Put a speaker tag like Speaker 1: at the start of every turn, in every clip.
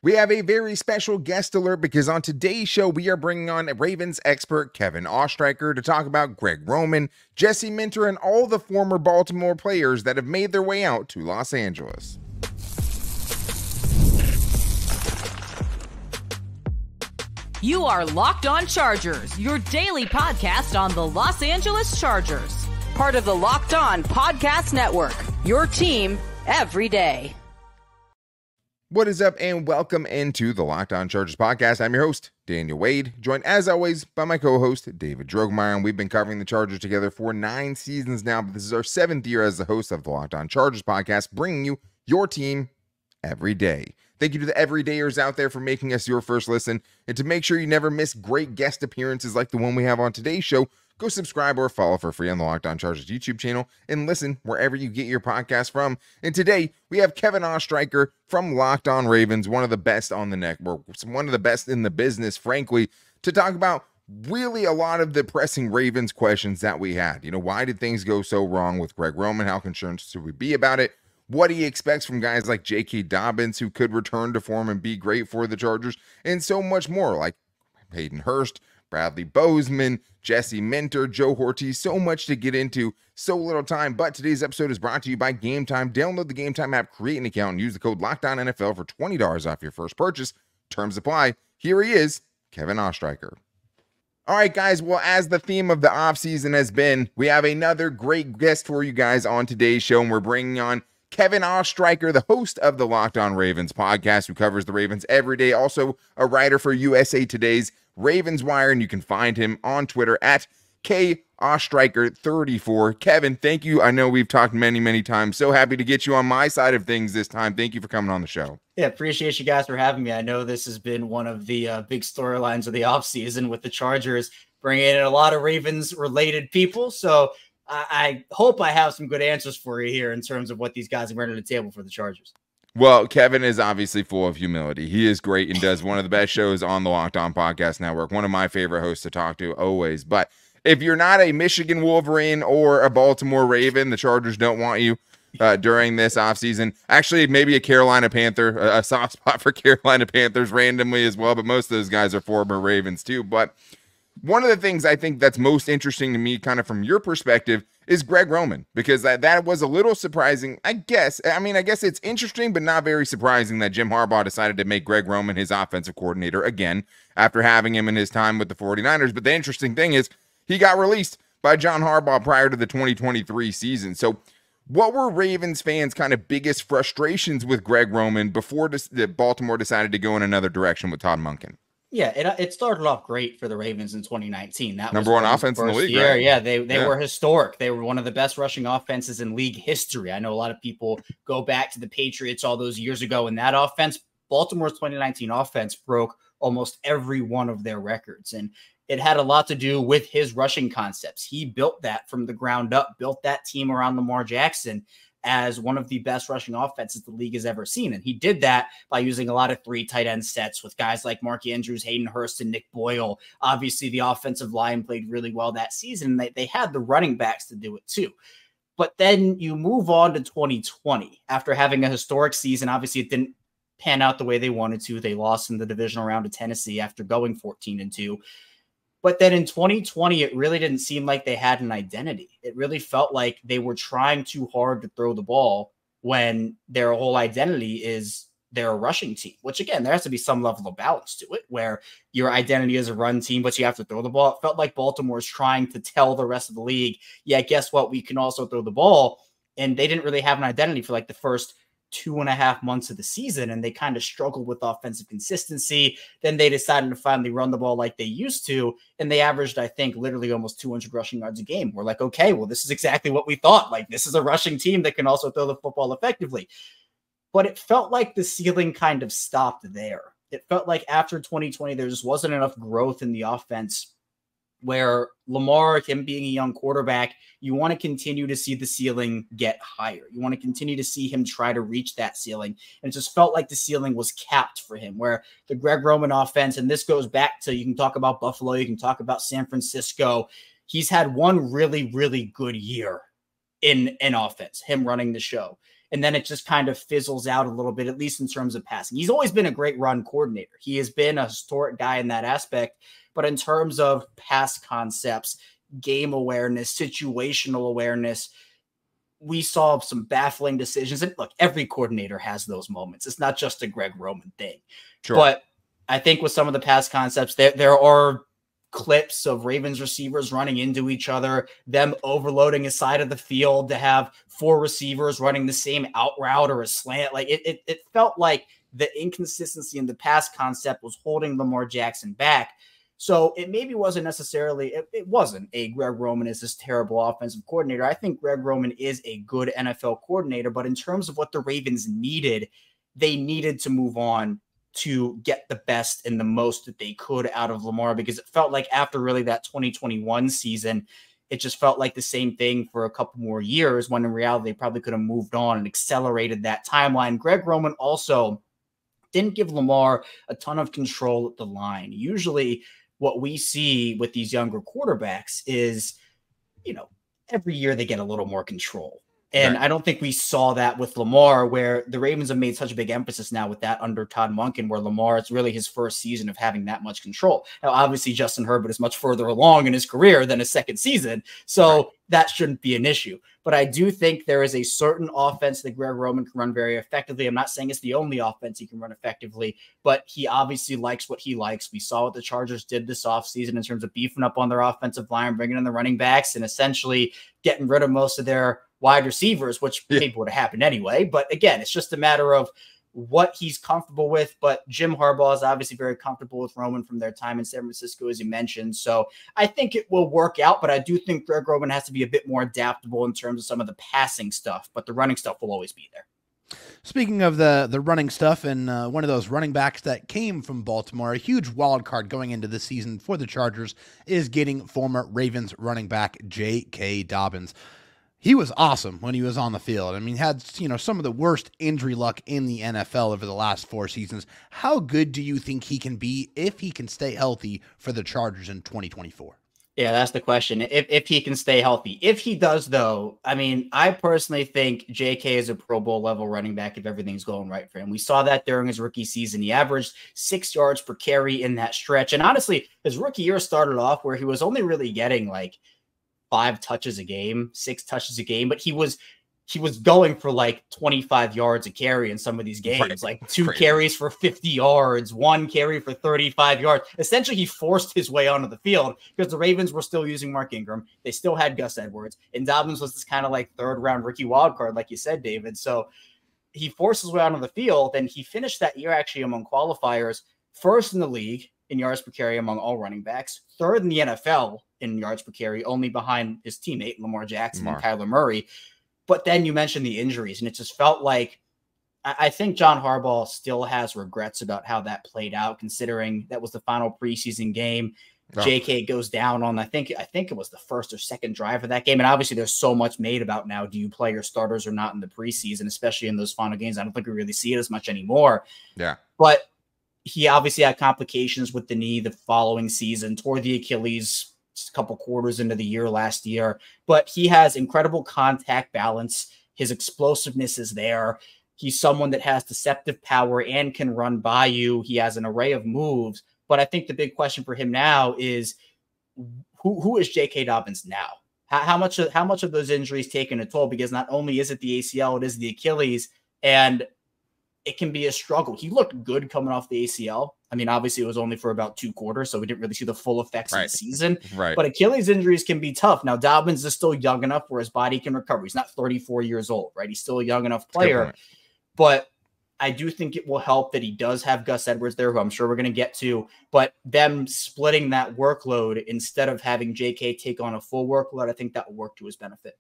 Speaker 1: We have a very special guest alert because on today's show, we are bringing on Ravens expert Kevin Oestreicher to talk about Greg Roman, Jesse Minter, and all the former Baltimore players that have made their way out to Los Angeles.
Speaker 2: You are Locked On Chargers, your daily podcast on the Los Angeles Chargers. Part of the Locked On Podcast Network, your team every day.
Speaker 1: What is up, and welcome into the Locked On Chargers podcast. I'm your host, Daniel Wade, joined as always by my co-host, David Drogemeyer, and we've been covering the Chargers together for 9 seasons now, but this is our 7th year as the host of the Locked On Chargers podcast, bringing you your team every day. Thank you to the everydayers out there for making us your first listen, and to make sure you never miss great guest appearances like the one we have on today's show, go subscribe or follow for free on the Locked On Chargers YouTube channel and listen wherever you get your podcast from. And today, we have Kevin Oestreicher from Locked On Ravens, one of the best on the network, one of the best in the business, frankly, to talk about really a lot of the pressing Ravens questions that we had. You know, why did things go so wrong with Greg Roman? How concerned should we be about it? What he expects from guys like J.K. Dobbins, who could return to form and be great for the Chargers, and so much more, like Hayden Hurst, Bradley Bozeman, Jesse Minter, Joe Hortiz, so much to get into, so little time. But today's episode is brought to you by GameTime. Download the GameTime app, create an account, and use the code LOCKEDONNFL for $20 off your first purchase. Terms apply. Here he is, Kevin Oestreicher. All right, guys, well, as the theme of the offseason has been, we have another great guest for you guys on today's show, and we're bringing on Kevin Oestreicher, the host of the Locked On Ravens podcast, who covers the Ravens every day, also a writer for USA Today's Ravens Wire, and you can find him on Twitter at KOstreicher34. Kevin, thank you. I know we've talked many times. So happy to get you on my side of things this time. Thank you for coming on the show.
Speaker 3: Yeah, appreciate you guys for having me. I know this has been one of the big storylines of the offseason with the Chargers bringing in a lot of Ravens-related people, so I hope I have some good answers for you here in terms of what these guys are bringing to the table for the Chargers.
Speaker 1: Well, Kevin is obviously full of humility. He is great and does one of the best shows on the Locked On Podcast Network. One of my favorite hosts to talk to always. But if you're not a Michigan Wolverine or a Baltimore Raven, the Chargers don't want you during this offseason. Actually, maybe a Carolina Panther, a soft spot for Carolina Panthers randomly as well. But most of those guys are former Ravens too. But one of the things I think that's most interesting to me, kind of from your perspective, is Greg Roman, because that was a little surprising, I guess. I mean, I guess it's interesting, but not very surprising that Jim Harbaugh decided to make Greg Roman his offensive coordinator again after having him in his time with the 49ers. But the interesting thing is he got released by John Harbaugh prior to the 2023 season. So what were Ravens fans' kind of biggest frustrations with Greg Roman before Baltimore decided to go in another direction with Todd Monken?
Speaker 3: Yeah, it started off great for the Ravens in 2019. That
Speaker 1: number
Speaker 3: was
Speaker 1: one offense in the league,
Speaker 3: year.
Speaker 1: right?
Speaker 3: Yeah, they were historic. They were one of the best rushing offenses in league history. I know a lot of people go back to the Patriots all those years ago, and that offense, Baltimore's 2019 offense, broke almost every one of their records. And it had a lot to do with his rushing concepts. He built that from the ground up, built that team around Lamar Jackson as one of the best rushing offenses the league has ever seen. And he did that by using a lot of 3 tight end sets with guys like Mark Andrews, Hayden Hurst, and Nick Boyle. Obviously, the offensive line played really well that season. They had the running backs to do it too. But then you move on to 2020 after having a historic season. Obviously, it didn't pan out the way they wanted to. They lost in the divisional round to Tennessee after going 14-2. But then in 2020, it really didn't seem like they had an identity. It really felt like they were trying too hard to throw the ball when their whole identity is they're a rushing team, which, again, there has to be some level of balance to it where your identity is a run team, but you have to throw the ball. It felt like Baltimore's trying to tell the rest of the league, yeah, guess what? We can also throw the ball. And they didn't really have an identity for like the first 2.5 months of the season, and they kind of struggled with offensive consistency. Then they decided to finally run the ball like they used to, and they averaged, I think, literally almost 200 rushing yards a game. We're like, okay, well, this is exactly what we thought. Like, this is a rushing team that can also throw the football effectively. But it felt like the ceiling kind of stopped there. It felt like after 2020, there just wasn't enough growth in the offense where Lamar, him being a young quarterback, you want to continue to see the ceiling get higher. You want to continue to see him try to reach that ceiling. And it just felt like the ceiling was capped for him, where the Greg Roman offense, and this goes back to, you can talk about Buffalo, you can talk about San Francisco. He's had one really, really good year in offense, him running the show. and then it just kind of fizzles out a little bit, at least in terms of passing. He's always been a great run coordinator. He has been a historic guy in that aspect, but in terms of pass concepts, game awareness, situational awareness, we saw some baffling decisions. And look, every coordinator has those moments. It's not just a Greg Roman thing. Sure. But I think with some of the pass concepts, there are clips of Ravens receivers running into each other, them overloading a side of the field to have 4 receivers running the same out route or a slant. Like it felt like the inconsistency in the pass concept was holding Lamar Jackson back. So it maybe wasn't necessarily, it wasn't a Greg Roman is this terrible offensive coordinator. I think Greg Roman is a good NFL coordinator, but in terms of what the Ravens needed, they needed to move on to get the best and the most that they could out of Lamar, because it felt like after really that 2021 season, it just felt like the same thing for a couple more years, when in reality, they probably could have moved on and accelerated that timeline. Greg Roman also didn't give Lamar a ton of control at the line. Usually what we see with these younger quarterbacks is, every year they get a little more control. And I don't think we saw that with Lamar, where the Ravens have made such a big emphasis now with that under Todd Monken, where Lamar, it's really his first season of having that much control. Now, obviously, Justin Herbert is much further along in his career than his second season, so that shouldn't be an issue. But I do think there is a certain offense that Greg Roman can run very effectively. I'm not saying it's the only offense he can run effectively, but he obviously likes what he likes. We saw what the Chargers did this offseason in terms of beefing up on their offensive line, bringing in the running backs, and essentially getting rid of most of their wide receivers, which maybe would have happened anyway. But again, it's just a matter of what he's comfortable with. But Jim Harbaugh is obviously very comfortable with Roman from their time in San Francisco, as you mentioned. So I think it will work out, but I do think Greg Roman has to be a bit more adaptable in terms of some of the passing stuff, but the running stuff will always be there.
Speaker 4: Speaking of the running stuff, and one of those running backs that came from Baltimore, a huge wild card going into this season for the Chargers is getting former Ravens running back J.K. Dobbins. He was awesome when he was on the field. I mean, had some of the worst injury luck in the NFL over the last 4 seasons. How good do you think he can be if he can stay healthy for the Chargers in 2024?
Speaker 3: Yeah, that's the question. If he can stay healthy. If he does, though, I mean, I personally think JK is a Pro Bowl level running back if everything's going right for him. We saw that during his rookie season. He averaged 6 yards per carry in that stretch. And honestly, his rookie year started off where he was only really getting like 5 touches a game, 6 touches a game, but he was going for like 25 yards a carry in some of these games, like 2 carries for 50 yards, 1 carry for 35 yards. Essentially, he forced his way onto the field because the Ravens were still using Mark Ingram. They still had Gus Edwards, and Dobbins was this kind of like 3rd round rookie wild card, like you said, David. So he forced his way onto the field, and he finished that year actually among qualifiers, 1st in the league in yards per carry among all running backs, 3rd in the NFL in yards per carry, only behind his teammate Lamar Jackson and Kyler Murray. But then you mentioned the injuries, and it just felt like I think John Harbaugh still has regrets about how that played out, considering that was the final preseason game. JK goes down on, I think it was the 1st or 2nd drive of that game. And obviously there's so much made about now, do you play your starters or not in the preseason, especially in those final games? I don't think we really see it as much anymore.
Speaker 1: Yeah.
Speaker 3: But he obviously had complications with the knee the following season, tore the Achilles a couple quarters into the year last year, but he has incredible contact balance. His explosiveness is there. He's someone that has deceptive power and can run by you. He has an array of moves, but I think the big question for him now is who is J.K. Dobbins now? How much of those injuries taken a toll? Because not only is it the ACL, it is the Achilles, and it can be a struggle. He looked good coming off the ACL. I mean, obviously it was only for about 2 quarters, so we didn't really see the full effects of the season. But Achilles injuries can be tough. Now, Dobbins is still young enough where his body can recover. He's not 34 years old, right? He's still a young enough player. But I do think it will help that he does have Gus Edwards there, who I'm sure we're going to get to. But them splitting that workload instead of having JK take on a full workload, I think that will work to his benefit.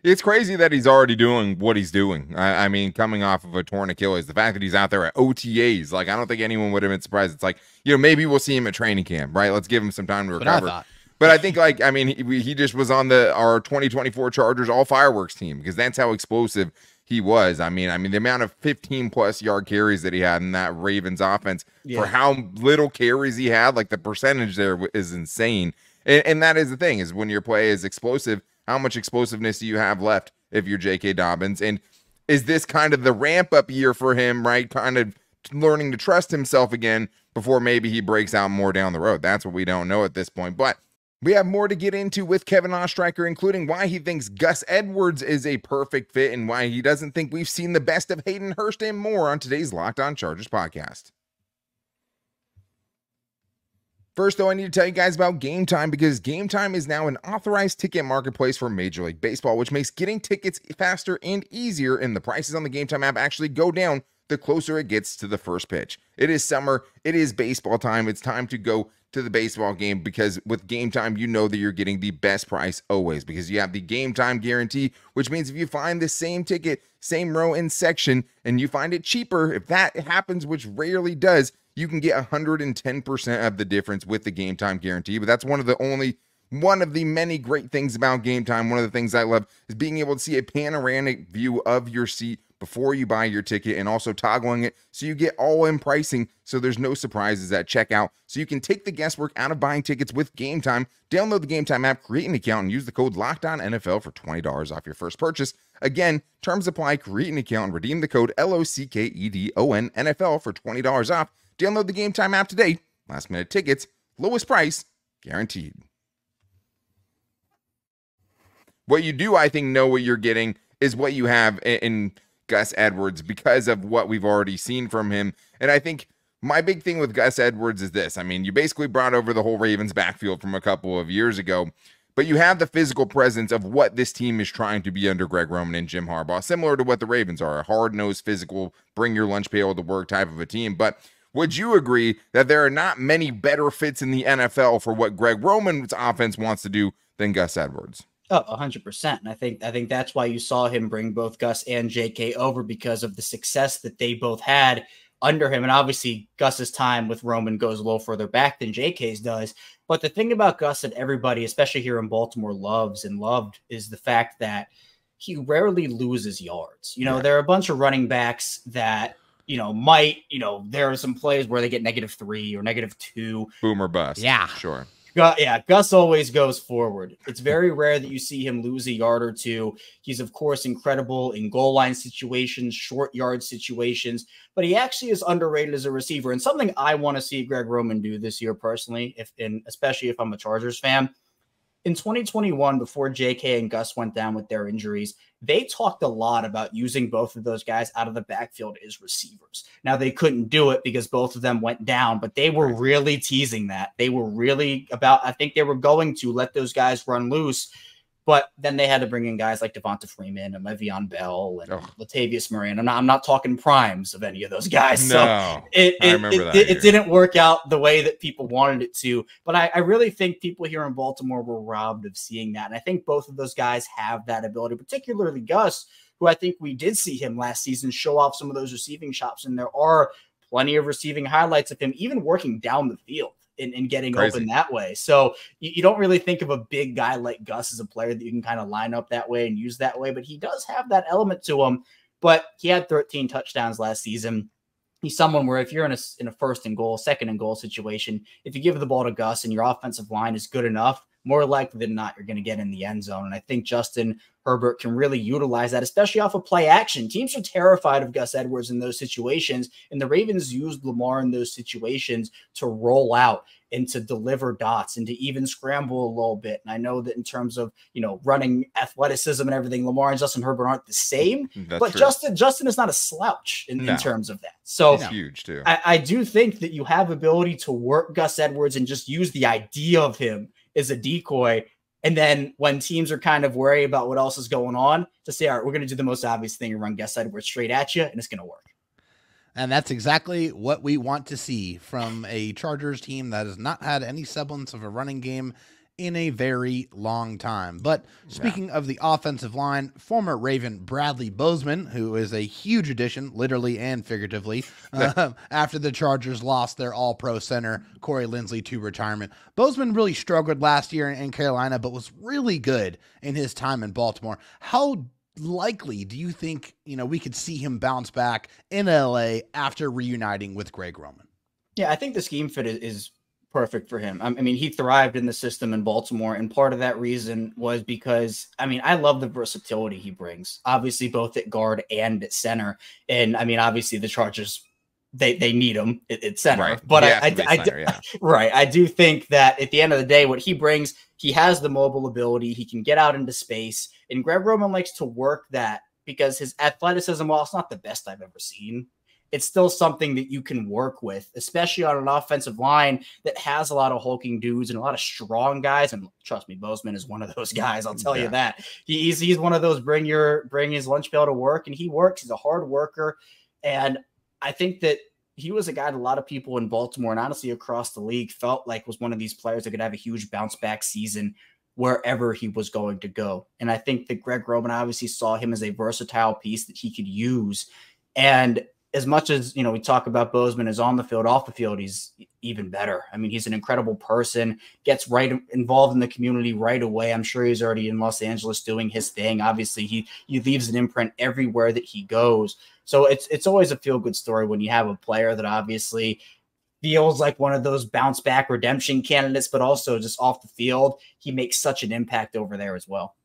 Speaker 1: It's crazy that he's already doing what he's doing. I mean, coming off of a torn Achilles, the fact that he's out there at OTAs, like, I don't think anyone would have been surprised. It's like, maybe we'll see him at training camp, right? Let's give him some time to recover. But I think, like, I mean, he just was on our 2024 Chargers all fireworks team because that's how explosive he was. I mean, the amount of 15+ yard carries that he had in that Ravens offense for how little carries he had, like the percentage there is insane. And that is the thing, is when your play is explosive, how much explosiveness do you have left if you're J.K. Dobbins? And is this kind of the ramp up year for him, right? Kind of learning to trust himself again before maybe he breaks out more down the road. That's what we don't know at this point. But we have more to get into with Kevin Oestreicher, including why he thinks Gus Edwards is a perfect fit and why he doesn't think we've seen the best of Hayden Hurst, and more on today's Locked On Chargers podcast. First, though, I need to tell you guys about GameTime, because GameTime is now an authorized ticket marketplace for Major League Baseball, which makes getting tickets faster and easier, and the prices on the GameTime app actually go down the closer it gets to the first pitch. It is summer. It is baseball time. It's time to go to the baseball game, because with GameTime, you know that you're getting the best price always, because you have the GameTime guarantee, which means if you find the same ticket, same row and section, and you find it cheaper, if that happens, which rarely does, you can get 110% of the difference with the GameTime guarantee. But that's one of the many great things about GameTime. One of the things I love is being able to see a panoramic view of your seat before you buy your ticket, and also toggling it so you get all-in pricing, so there's no surprises at checkout. So you can take the guesswork out of buying tickets with GameTime. Download the GameTime app, create an account, and use the code LOCKEDONNFL for $20 off your first purchase. Again, terms apply. Create an account and redeem the code LOCKEDONNFL for $20 off. Download the GameTime app today. Last-minute tickets, lowest price, guaranteed. What you do, I think, know what you're getting is what you have in Gus Edwards, because of what we've already seen from him. And I think my big thing with Gus Edwards is this. I mean, you basically brought over the whole Ravens backfield from a couple of years ago, but you have the physical presence of what this team is trying to be under Greg Roman and Jim Harbaugh, similar to what the Ravens are, a hard-nosed, physical, bring your lunch pail to work type of a team. But would you agree that there are not many better fits in the NFL for what Greg Roman's offense wants to do than Gus Edwards?
Speaker 3: Oh, 100%. And I think that's why you saw him bring both Gus and JK over, because of the success that they both had under him. And obviously Gus's time with Roman goes a little further back than JK's does. But the thing about Gus that everybody, especially here in Baltimore, loves and loved is the fact that he rarely loses yards. There are a bunch of running backs that, there are some plays where they get -3 or -2.
Speaker 1: Boom or bust.
Speaker 4: Yeah.
Speaker 1: Sure.
Speaker 3: Gus always goes forward. It's very rare that you see him lose a yard or two. He's, of course, incredible in goal line situations, short yard situations, but he actually is underrated as a receiver. And something I want to see Greg Roman do this year personally, especially if I'm a Chargers fan. In 2021, before JK and Gus went down with their injuries, they talked a lot about using both of those guys out of the backfield as receivers. Now, they couldn't do it because both of them went down, but they were really teasing that. They were really I think they were going to let those guys run loose, but then they had to bring in guys like Devonta Freeman and Le'Veon Bell and Latavius Murray. And I'm not talking primes of any of those guys.
Speaker 1: No,
Speaker 3: so it didn't work out the way that people wanted it to. But I really think people here in Baltimore were robbed of seeing that. And I think both of those guys have that ability, particularly Gus, who I think we did see him last season show off some of those receiving chops. And there are plenty of receiving highlights of him even working down the field and getting open that way. So you don't really think of a big guy like Gus as a player that you can kind of line up that way and use that way, but he does have that element to him. But he had 13 touchdowns last season. He's someone where if you're in a first and goal, second and goal situation, if you give the ball to Gus and your offensive line is good enough, more likely than not, you're going to get in the end zone. And I think Justin Herbert can really utilize that, especially off of play action. Teams are terrified of Gus Edwards in those situations, and the Ravens used Lamar in those situations to roll out and to deliver dots and to even scramble a little bit. And I know that in terms of, running athleticism and everything, Lamar and Justin Herbert aren't the same, but true. Justin is not a slouch in terms of that. So
Speaker 1: he's huge too.
Speaker 3: I do think that you have ability to work Gus Edwards and just use the idea of him as a decoy. And then when teams are kind of worried about what else is going on, to say, all right, we're going to do the most obvious thing and run Gus Edwards straight at you, and it's going to work.
Speaker 4: And that's exactly what we want to see from a Chargers team that has not had any semblance of a running game in a very long time. But speaking of the offensive line, former Raven Bradley Bozeman, who is a huge addition, literally and figuratively, after the Chargers lost their all-pro center, Corey Linsley, to retirement. Bozeman really struggled last year in Carolina, but was really good in his time in Baltimore. How likely do you think, we could see him bounce back in LA after reuniting with Greg Roman?
Speaker 3: Yeah, I think the scheme fit is perfect for him. I mean, he thrived in the system in Baltimore, and part of that reason was because, I mean, I love the versatility he brings, obviously both at guard and at center. And I mean, obviously the Chargers, they need him at center,
Speaker 1: right.
Speaker 3: But
Speaker 1: Right.
Speaker 3: I do think that at the end of the day, what he brings, he has the mobile ability. He can get out into space, and Greg Roman likes to work that because his athleticism, while it's not the best I've ever seen, it's still something that you can work with, especially on an offensive line that has a lot of hulking dudes and a lot of strong guys. And trust me, Bozeman is one of those guys. I'll tell you that. He's one of those bring his lunch pail to work, and he works. He's a hard worker. And I think that he was a guy that a lot of people in Baltimore and honestly across the league felt like was one of these players that could have a huge bounce back season wherever he was going to go. And I think that Greg Roman obviously saw him as a versatile piece that he could use. And as much as, you know, we talk about Bozeman is on the field, off the field, he's even better. I mean, he's an incredible person, gets right involved in the community right away. I'm sure he's already in Los Angeles doing his thing. Obviously, he leaves an imprint everywhere that he goes. So it's always a feel-good story when you have a player that obviously feels like one of those bounce back redemption candidates, but also just off the field, he makes such an impact over there as well.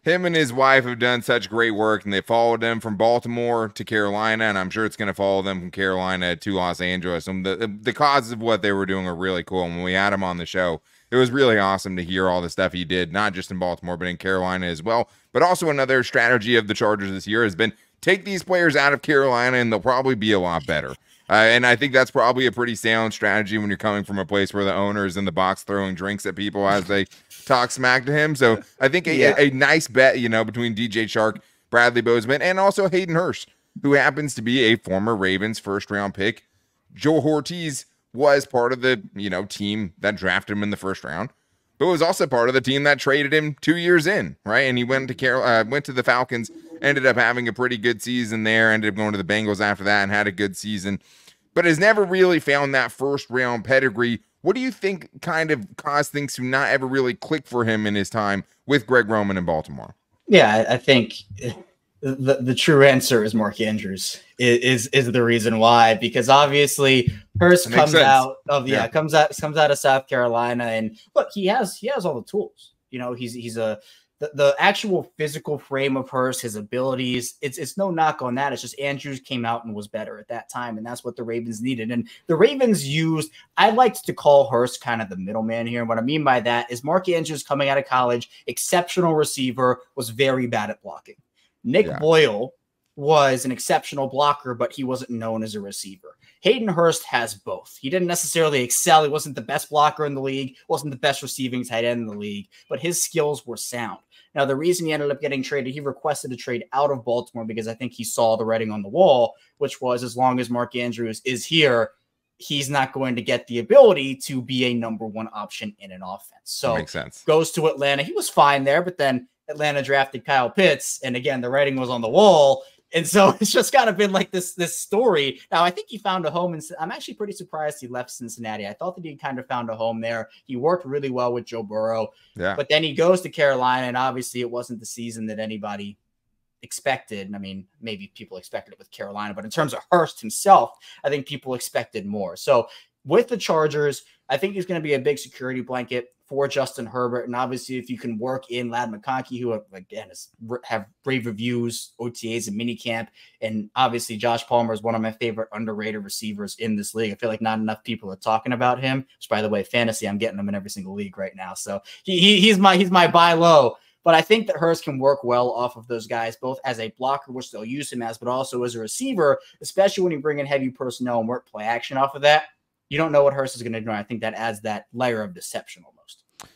Speaker 1: Him and his wife have done such great work, and they followed them from Baltimore to Carolina, and I'm sure it's going to follow them from Carolina to Los Angeles. And the causes of what they were doing are really cool. And when we had him on the show, it was really awesome to hear all the stuff he did, not just in Baltimore, but in Carolina as well. But also another strategy of the Chargers this year has been take these players out of Carolina, and they'll probably be a lot better. And I think that's probably a pretty sound strategy when you're coming from a place where the owner is in the box throwing drinks at people as they talk smack to him. So I think a nice bet, you know, between DJ Chark, Bradley Bozeman, and also Hayden Hurst, who happens to be a former Ravens first-round pick. Joe Hortiz was part of the, you know, team that drafted him in the first round, but was also part of the team that traded him 2 years in, right? And he went to the Falcons, ended up having a pretty good season there, ended up going to the Bengals after that and had a good season, but has never really found that first-round pedigree. What do you think kind of caused things to not ever really click for him in his time with Greg Roman in Baltimore?
Speaker 3: Yeah, I think the true answer is Mark Andrews is the reason why, because obviously Hurst comes out of South Carolina, and look, he has all the tools. You know, he's the actual physical frame of Hurst, his abilities, it's no knock on that. It's just Andrews came out and was better at that time, and that's what the Ravens needed. And the Ravens used, I liked to call Hurst kind of the middleman here. And what I mean by that is Mark Andrews coming out of college, exceptional receiver, was very bad at blocking. Nick Boyle was an exceptional blocker, but he wasn't known as a receiver. Hayden Hurst has both. He didn't necessarily excel. He wasn't the best blocker in the league, wasn't the best receiving tight end in the league, but his skills were sound. Now, the reason he ended up getting traded, he requested a trade out of Baltimore because I think he saw the writing on the wall, which was as long as Mark Andrews is here, he's not going to get the ability to be a number one option in an offense. So
Speaker 1: makes sense.
Speaker 3: Goes to Atlanta. He was fine there, but then Atlanta drafted Kyle Pitts, and again, the writing was on the wall. And so it's just kind of been like this story. Now, I think he found a home, and I'm actually pretty surprised he left Cincinnati. I thought that he kind of found a home there. He worked really well with Joe Burrow. Yeah. But then he goes to Carolina, and obviously it wasn't the season that anybody expected. I mean, maybe people expected it with Carolina, but in terms of Hurst himself, I think people expected more. So with the Chargers, I think he's going to be a big security blanket for Justin Herbert. And obviously, if you can work in Ladd McConkey, who, again, have rave reviews, OTAs, and minicamp, and obviously Josh Palmer is one of my favorite underrated receivers in this league. I feel like not enough people are talking about him, which, by the way, fantasy, I'm getting him in every single league right now. So he's my buy low. But I think that Hurst can work well off of those guys, both as a blocker, which they'll use him as, but also as a receiver, especially when you bring in heavy personnel and work play action off of that. You don't know what Hurst is going to do. I think that adds that layer of deception almost.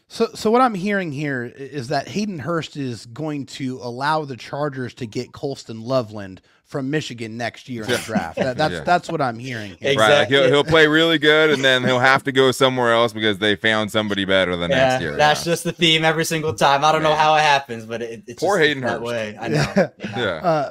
Speaker 4: So what I'm hearing here is that Hayden Hurst is going to allow the Chargers to get Colston Loveland from Michigan next year in the draft. That's what I'm hearing here.
Speaker 3: Exactly.
Speaker 1: Right. He'll play really good, and then he'll have to go somewhere else because they found somebody better the next year.
Speaker 3: That's just the theme every single time. I don't know how it happens, but it's
Speaker 1: poor
Speaker 3: just
Speaker 1: Hayden
Speaker 3: that
Speaker 1: Hurst.
Speaker 3: way. I know.
Speaker 1: Yeah.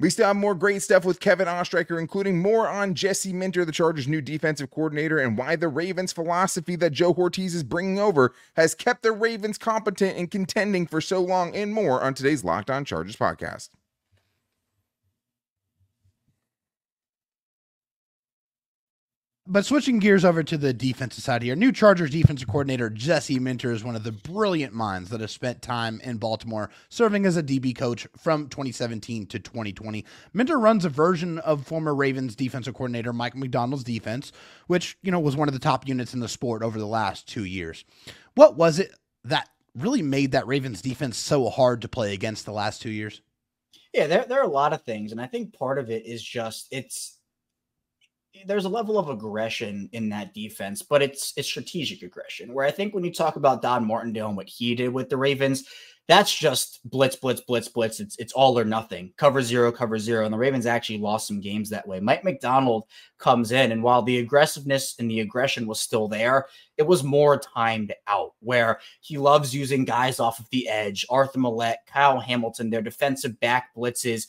Speaker 1: We still have more great stuff with Kevin Oestreicher, including more on Jesse Minter, the Chargers' new defensive coordinator, and why the Ravens' philosophy that Joe Hortiz is bringing over has kept the Ravens competent and contending for so long, and more on today's Locked On Chargers podcast.
Speaker 4: But switching gears over to the defensive side here, new Chargers defensive coordinator Jesse Minter is one of the brilliant minds that have spent time in Baltimore serving as a DB coach from 2017 to 2020. Minter runs a version of former Ravens defensive coordinator Mike MacDonald's defense, which, was one of the top units in the sport over the last 2 years. What was it that really made that Ravens defense so hard to play against the last 2 years?
Speaker 3: Yeah, there are a lot of things, and I think part of it is just there's a level of aggression in that defense, but it's strategic aggression, where I think when you talk about Don Martindale and what he did with the Ravens, that's just blitz, blitz, blitz, blitz. It's all or nothing, cover zero. And the Ravens actually lost some games that way. Mike MacDonald comes in, and while the aggressiveness and the aggression was still there, it was more timed out, where he loves using guys off of the edge, Arthur Millette, Kyle Hamilton, their defensive back blitzes.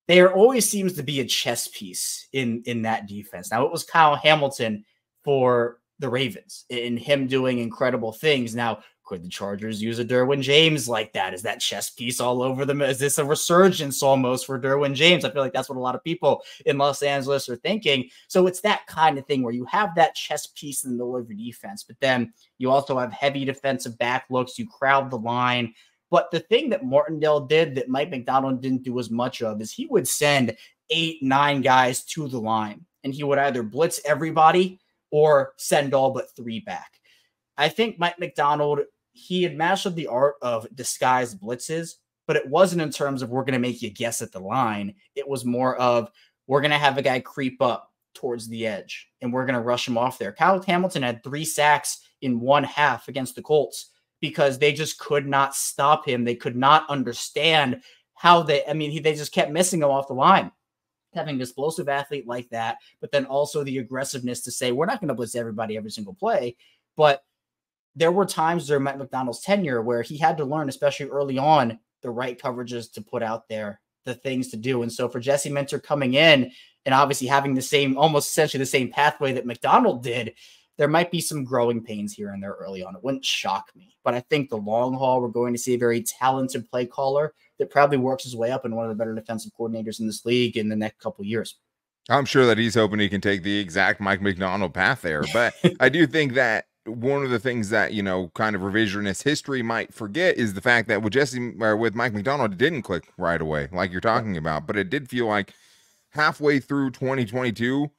Speaker 3: There always seems to be a chess piece in that defense. Now, it was Kyle Hamilton for the Ravens and him doing incredible things. Now, could the Chargers use a Derwin James like that? Is that chess piece all over them? Is this a resurgence almost for Derwin James? I feel like that's what a lot of people in Los Angeles are thinking. So it's that kind of thing where you have that chess piece in the middle of your defense, but then you also have heavy defensive back looks. You crowd the line. But the thing that Martindale did that Mike MacDonald didn't do as much of is he would send 8, 9 guys to the line, and he would either blitz everybody or send all but 3 back. I think Mike MacDonald, he had mastered the art of disguised blitzes, but it wasn't in terms of we're going to make you guess at the line. It was more of we're going to have a guy creep up towards the edge, and we're going to rush him off there. Kyle Hamilton had 3 sacks in 1 half against the Colts, because they just could not stop him. They could not understand how they just kept missing him off the line. Having an explosive athlete like that, but then also the aggressiveness to say, we're not going to blitz everybody every single play. But there were times during Mike MacDonald's tenure where he had to learn, especially early on, the right coverages to put out there, the things to do. And so for Jesse Minter coming in and obviously having the same, almost essentially the same pathway that MacDonald did, there might be some growing pains here and there early on. It wouldn't shock me. But I think the long haul, we're going to see a very talented play caller that probably works his way up in one of the better defensive coordinators in this league in the next couple of years.
Speaker 1: I'm sure that he's hoping he can take the exact Mike MacDonald path there. But I do think that one of the things that, kind of revisionist history might forget is the fact that with Mike MacDonald, it didn't click right away, like you're talking about. But it did feel like halfway through 2022,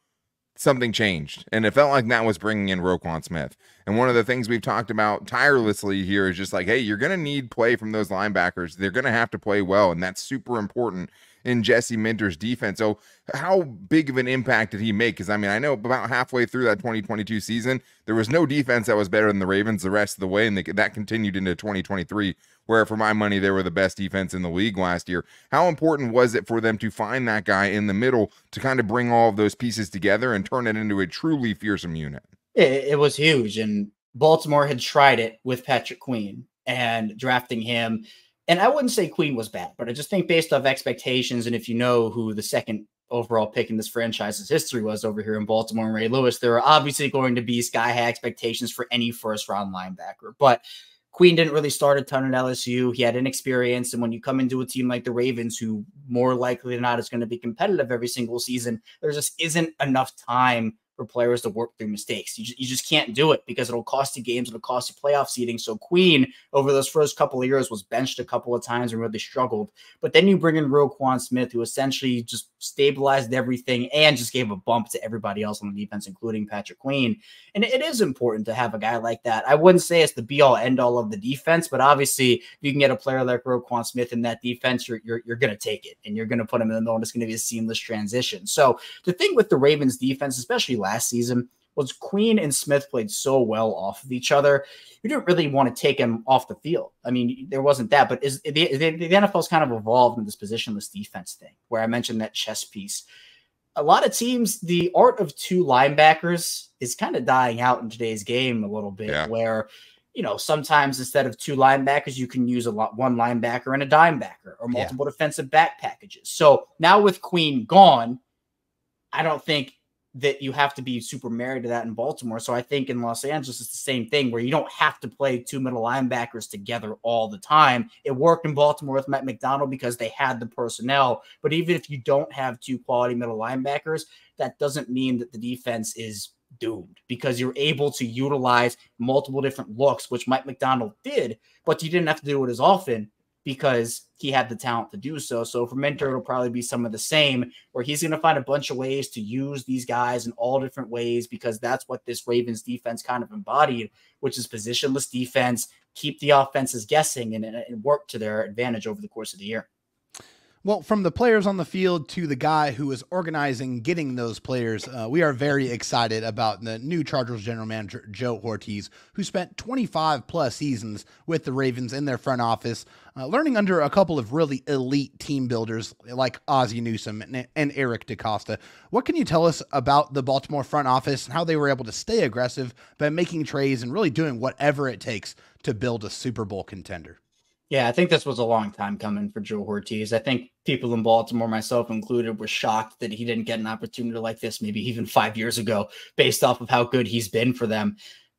Speaker 1: something changed, and it felt like that was bringing in Roquan Smith. And one of the things we've talked about tirelessly here is just like, hey, you're going to need play from those linebackers. They're going to have to play well, and that's super important in Jesse Minter's defense. So how big of an impact did he make? Because, I know about halfway through that 2022 season, there was no defense that was better than the Ravens the rest of the way, and that continued into 2023, where for my money, they were the best defense in the league last year. How important was it for them to find that guy in the middle to kind of bring all of those pieces together and turn it into a truly fearsome unit?
Speaker 3: It was huge, and Baltimore had tried it with Patrick Queen and drafting him. And I wouldn't say Queen was bad, but I just think based off expectations, and if you know who the second overall pick in this franchise's history was over here in Baltimore and Ray Lewis, there are obviously going to be sky-high expectations for any first-round linebacker. But Queen didn't really start a ton at LSU. He had inexperience, and when you come into a team like the Ravens, who more likely than not is going to be competitive every single season, there just isn't enough time for players to work through mistakes. You just can't do it because it'll cost you games, it'll cost you playoff seeding. So Queen, over those first couple of years, was benched a couple of times and really struggled. But then you bring in Roquan Smith, who essentially just stabilized everything and just gave a bump to everybody else on the defense, including Patrick Queen. And it is important to have a guy like that. I wouldn't say it's the be-all, end-all of the defense, but obviously, if you can get a player like Roquan Smith in that defense, you're going to take it, and you're going to put him in the middle, and it's going to be a seamless transition. So the thing with the Ravens defense, especially last season, was Queen and Smith played so well off of each other. You didn't really want to take him off the field. I mean, there wasn't that, but the NFL's kind of evolved in this positionless defense thing, where I mentioned that chess piece. A lot of teams, the art of 2 linebackers is kind of dying out in today's game a little bit, where, sometimes instead of 2 linebackers, you can use one linebacker and a dime backer or multiple defensive back packages. So now with Queen gone, I don't think that you have to be super married to that in Baltimore. So I think in Los Angeles, it's the same thing where you don't have to play 2 middle linebackers together all the time. It worked in Baltimore with Mike MacDonald because they had the personnel. But even if you don't have 2 quality middle linebackers, that doesn't mean that the defense is doomed because you're able to utilize multiple different looks, which Mike MacDonald did, but you didn't have to do it as often because he had the talent to do so. So for Minter, it'll probably be some of the same, where he's going to find a bunch of ways to use these guys in all different ways, because that's what this Ravens defense kind of embodied, which is positionless defense, keep the offenses guessing, and work to their advantage over the course of the year.
Speaker 4: Well, from the players on the field to the guy who is organizing getting those players, we are very excited about the new Chargers general manager, Joe Hortiz, who spent 25-plus seasons with the Ravens in their front office, learning under a couple of really elite team builders like Ozzie Newsome and Eric DeCosta. What can you tell us about the Baltimore front office and how they were able to stay aggressive by making trades and really doing whatever it takes to build a Super Bowl contender?
Speaker 3: Yeah, I think this was a long time coming for Joe Hortiz. I think people in Baltimore, myself included, were shocked that he didn't get an opportunity like this maybe even 5 years ago based off of how good he's been for them.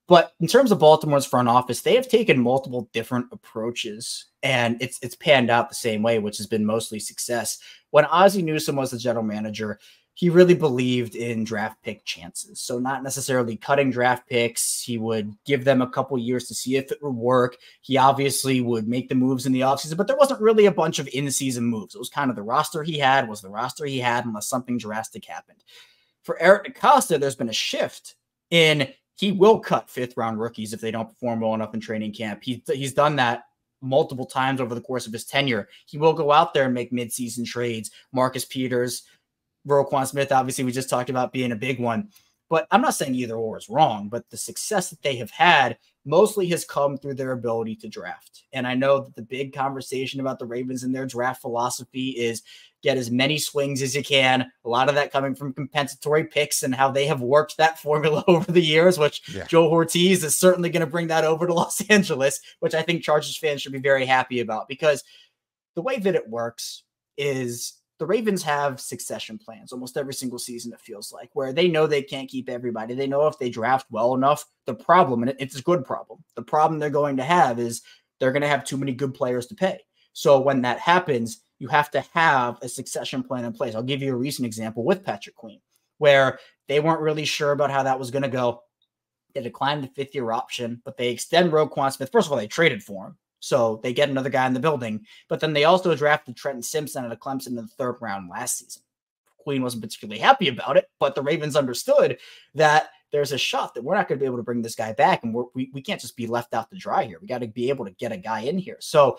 Speaker 3: But in terms of Baltimore's front office, they have taken multiple different approaches, and it's panned out the same way, which has been mostly success. When Ozzie Newsome was the general manager, he really believed in draft pick chances. So not necessarily cutting draft picks. He would give them a couple years to see if it would work. He obviously would make the moves in the offseason, but there wasn't really a bunch of in-season moves. It was kind of the roster he had was the roster he had unless something drastic happened. For Eric DeCosta, there's been a shift in he will cut fifth-round rookies if they don't perform well enough in training camp. He's done that multiple times over the course of his tenure. He will go out there and make mid-season trades. Marcus Peters, Roquan Smith, obviously, we just talked about being a big one. But I'm not saying either or is wrong, but the success that they have had mostly has come through their ability to draft. And I know that the big conversation about the Ravens and their draft philosophy is get as many swings as you can. A lot of that coming from compensatory picks and how they have worked that formula over the years, which Joe Hortiz is certainly going to bring that over to Los Angeles, which I think Chargers fans should be very happy about, because the way that it works is the Ravens have succession plans almost every single season, it feels like, where they know they can't keep everybody. They know if they draft well enough, the problem, and it's a good problem, the problem they're going to have is they're going to have too many good players to pay. So when that happens, you have to have a succession plan in place. I'll give you a recent example with Patrick Queen, where they weren't really sure about how that was going to go. They declined the fifth-year option, but they extend Roquan Smith. First of all, they traded for him, so they get another guy in the building. But then they also drafted Trenton Simpson out of Clemson in the third round last season. Queen wasn't particularly happy about it, but the Ravens understood that there's a shot that we're not going to be able to bring this guy back, and we can't just be left out to dry here. We got to be able to get a guy in here. So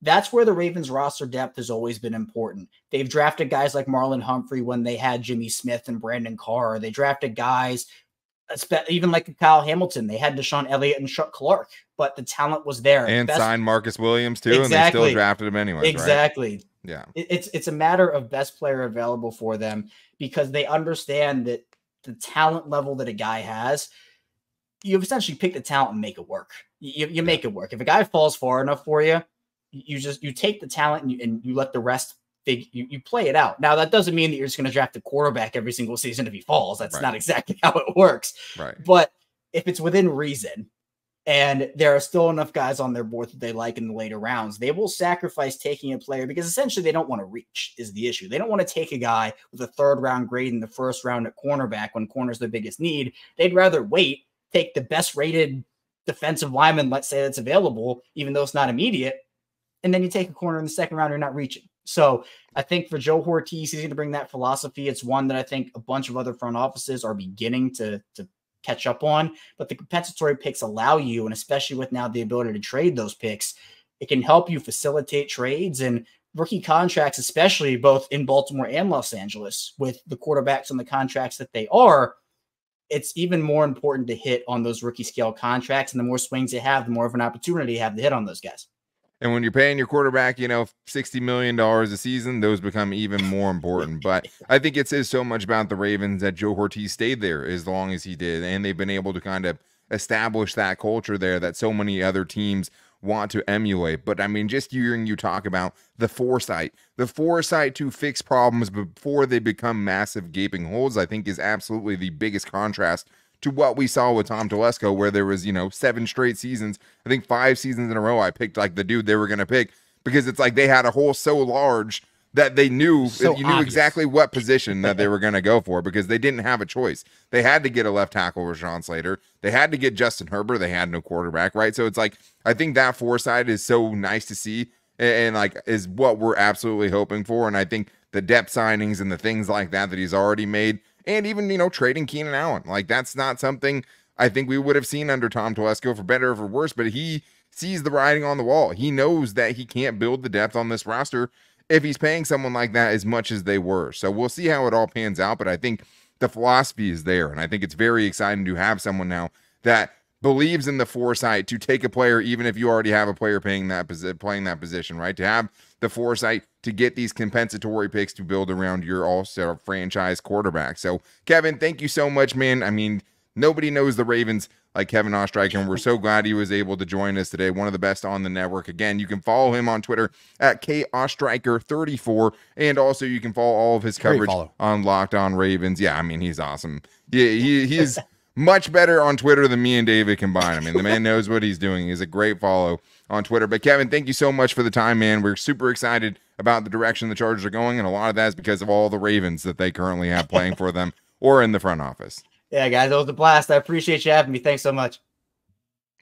Speaker 3: that's where the Ravens roster depth has always been important. They've drafted guys like Marlon Humphrey when they had Jimmy Smith and Brandon Carr. They drafted guys even like Kyle Hamilton. They had Deshaun Elliott and Chuck Clark, but the talent was there.
Speaker 1: And signed Marcus Williams too, and they still drafted him anyway.
Speaker 3: Exactly.
Speaker 1: Right? Yeah.
Speaker 3: It's a matter of best player available for them, because they understand that the talent level that a guy has, you've essentially picked the talent and make it work. You make it work. If a guy falls far enough for you, you take the talent and you let the rest you play it out. Now, that doesn't mean that you're just going to draft a quarterback every single season if he falls. That's not exactly how it works.
Speaker 1: Right.
Speaker 3: But if it's within reason and there are still enough guys on their board that they like in the later rounds, they will sacrifice taking a player, because essentially they don't want to reach is the issue. They don't want to take a guy with a third round grade in the first round at cornerback when corner's their biggest need. They'd rather wait, take the best rated defensive lineman, let's say, that's available, even though it's not immediate, and then you take a corner in the second round, you're not reaching. So I think for Joe Hortiz, he's going to bring that philosophy. It's one that I think a bunch of other front offices are beginning to catch up on. But the compensatory picks allow you, and especially with now the ability to trade those picks, it can help you facilitate trades and rookie contracts, especially both in Baltimore and Los Angeles, with the quarterbacks on the contracts that they are. It's even more important to hit on those rookie scale contracts. And the more swings you have, the more of an opportunity you have to hit on those guys.
Speaker 1: And when you're paying your quarterback, $60 million a season, those become even more important. But I think it says so much about the Ravens that Joe Hortiz stayed there as long as he did. And they've been able to kind of establish that culture there that so many other teams want to emulate. But I mean, just hearing you talk about the foresight to fix problems before they become massive gaping holes, I think is absolutely the biggest contrast to what we saw with Tom Telesco, where there was, 7 straight seasons. I think 5 seasons in a row, I picked like the dude they were going to pick, because it's like they had a hole so large that they knew,
Speaker 4: So
Speaker 1: you knew
Speaker 4: obvious.
Speaker 1: exactly what position that they were going to go for because they didn't have a choice. They had to get a left tackle, Rashawn Slater. They had to get Justin Herbert. They had no quarterback, right? So it's like, I think that foresight is so nice to see and like is what we're absolutely hoping for. And I think the depth signings and the things like that he's already made, and even, you know, trading Keenan Allen, like that's not something I think we would have seen under Tom Telesco for better or for worse, but he sees the writing on the wall. He knows that he can't build the depth on this roster if he's paying someone like that as much as they were. So we'll see how it all pans out, but I think the philosophy is there, and I think it's very exciting to have someone now that believes in the foresight to take a player, even if you already have a player playing that position, right? To have the foresight to get these compensatory picks to build around your all-star franchise quarterback. So, Kevin, thank you so much, man. I mean, nobody knows the Ravens like Kevin Oestreicher, and we're so glad he was able to join us today. One of the best on the network. Again, you can follow him on Twitter at KOstreicher34, and also you can follow all of his coverage on Locked On Ravens. Yeah, I mean, he's awesome. Yeah, he is much better on Twitter than me and David combined. I mean, the man knows what he's doing. He's a great follow on Twitter. But Kevin, thank you so much for the time, man. We're super excited about the direction the Chargers are going, and a lot of that is because of all the Ravens that they currently have playing for them or in the front office.
Speaker 3: Yeah, guys, that was a blast. I appreciate you having me. Thanks so much.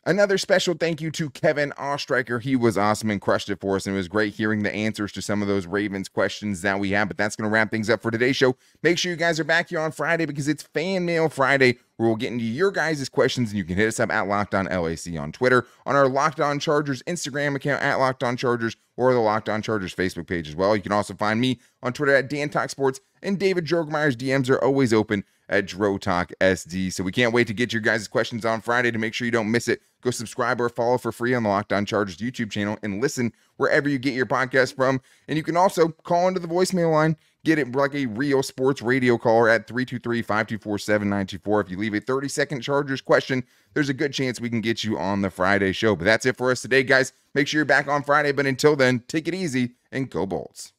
Speaker 1: Another special thank you to Kevin Oestreicher. He was awesome and crushed it for us, and it was great hearing the answers to some of those Ravens questions that we have. But that's going to wrap things up for today's show. Make sure you guys are back here on Friday because it's Fan Mail Friday, where we'll get into your guys' questions, and you can hit us up at Locked On LAC on Twitter, on our Locked On Chargers Instagram account at Locked On Chargers, or the Locked On Chargers Facebook page as well. You can also find me on Twitter at Dan Talk Sports, and David Drogemeyer's DMs are always open at Dro Talk SD. So we can't wait to get your guys' questions on Friday. To make sure you don't miss it, go subscribe or follow for free on the Locked On Chargers YouTube channel and listen wherever you get your podcast from. And you can also call into the voicemail line, get it like a real sports radio caller at 323-524-7924. If you leave a 30-second Chargers question, there's a good chance we can get you on the Friday show. But that's it for us today, guys. Make sure you're back on Friday. But until then, take it easy and go Bolts.